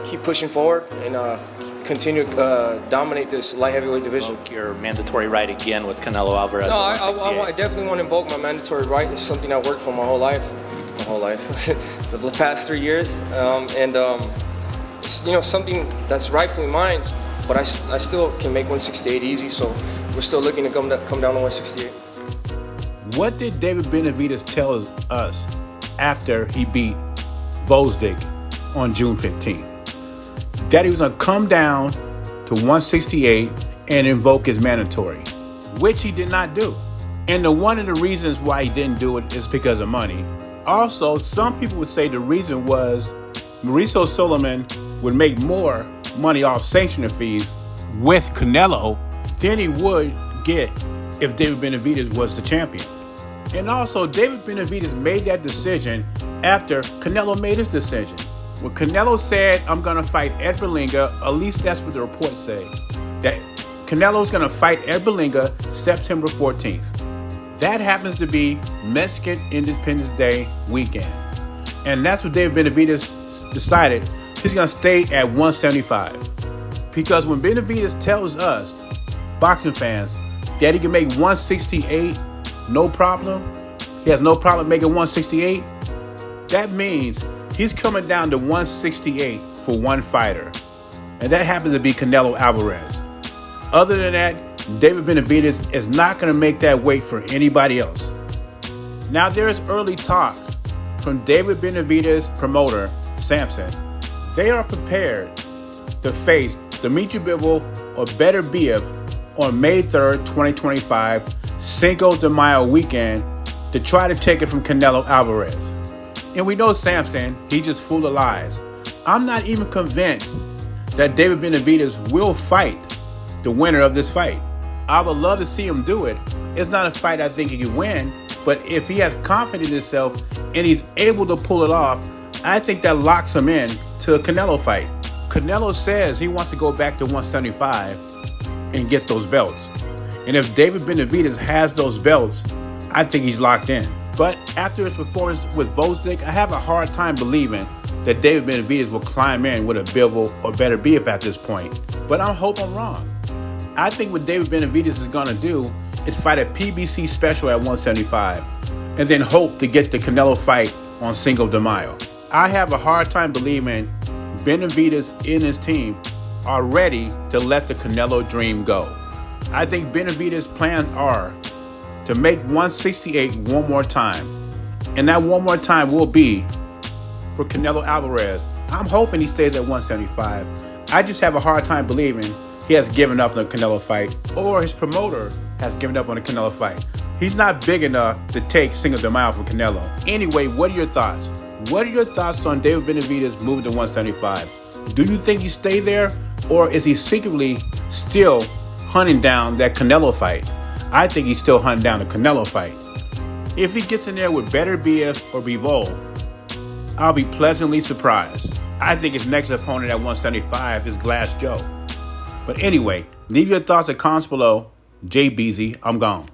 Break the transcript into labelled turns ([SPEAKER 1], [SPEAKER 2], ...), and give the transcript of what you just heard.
[SPEAKER 1] keep pushing forward and continue to dominate this light heavyweight division.
[SPEAKER 2] Your mandatory right again with Canelo Alvarez.
[SPEAKER 1] No, I definitely want to invoke my mandatory right. It's something I worked for my whole life, the past 3 years, it's something that's rightfully mine. But I still can make 168 easy, so we're still looking to come down to 168.
[SPEAKER 3] What did David Benavidez tell us after he beat Vosdick on June 15th? That he was going to come down to 168 and invoke his mandatory, which he did not do. And one of the reasons why he didn't do it is because of money. Also, some people would say the reason was Mauricio Sulaiman would make more money off sanctioning fees with Canelo than he would get if David Benavidez was the champion. And also, David Benavidez made that decision after Canelo made his decision. When Canelo said, I'm going to fight Ed Berlanga, at least that's what the reports say, that Canelo's going to fight Ed Berlanga September 14th. That happens to be Mexican Independence Day weekend. And that's what David Benavidez decided. He's going to stay at 175. Because when Benavidez tells us, boxing fans, that he can make 168, no problem, he has no problem making 168, that means he's coming down to 168 for one fighter. And that happens to be Canelo Alvarez. Other than that, David Benavidez is not going to make that weight for anybody else. Now there is early talk from David Benavidez' promoter, Sampson. They are prepared to face Dimitri Bivol or Beterbiev on May 3rd, 2025, Cinco de Mayo weekend, to try to take it from Canelo Alvarez. And we know Sampson, he just full of lies. I'm not even convinced that David Benavidez will fight the winner of this fight. I would love to see him do it. It's not a fight I think he can win, but if he has confidence in himself and he's able to pull it off, I think that locks him in to a Canelo fight. Canelo says he wants to go back to 175 and get those belts. And if David Benavidez has those belts, I think he's locked in. But after his performance with Vosdick, I have a hard time believing that David Benavidez will climb in with a Bivol or Beterbiev at this point. But I hope I'm wrong. I think what David Benavidez is going to do is fight a PBC special at 175 and then hope to get the Canelo fight on Cinco de Mayo. I have a hard time believing Benavidez and his team are ready to let the Canelo dream go. I think Benavidez' plans are to make 168 one more time. And that one more time will be for Canelo Alvarez. I'm hoping he stays at 175. I just have a hard time believing he has given up on the Canelo fight or his promoter has given up on the Canelo fight. He's not big enough to take Cinco de Mayo from Canelo. Anyway, what are your thoughts? What are your thoughts on David Benavidez moving to 175? Do you think he stay there, or is he secretly still hunting down that Canelo fight? I think he's still hunting down the Canelo fight. If he gets in there with Beterbiev or Bivol, I'll be pleasantly surprised. I think his next opponent at 175 is Glass Joe. But anyway, leave your thoughts and comments below. Jay Beezy, I'm gone.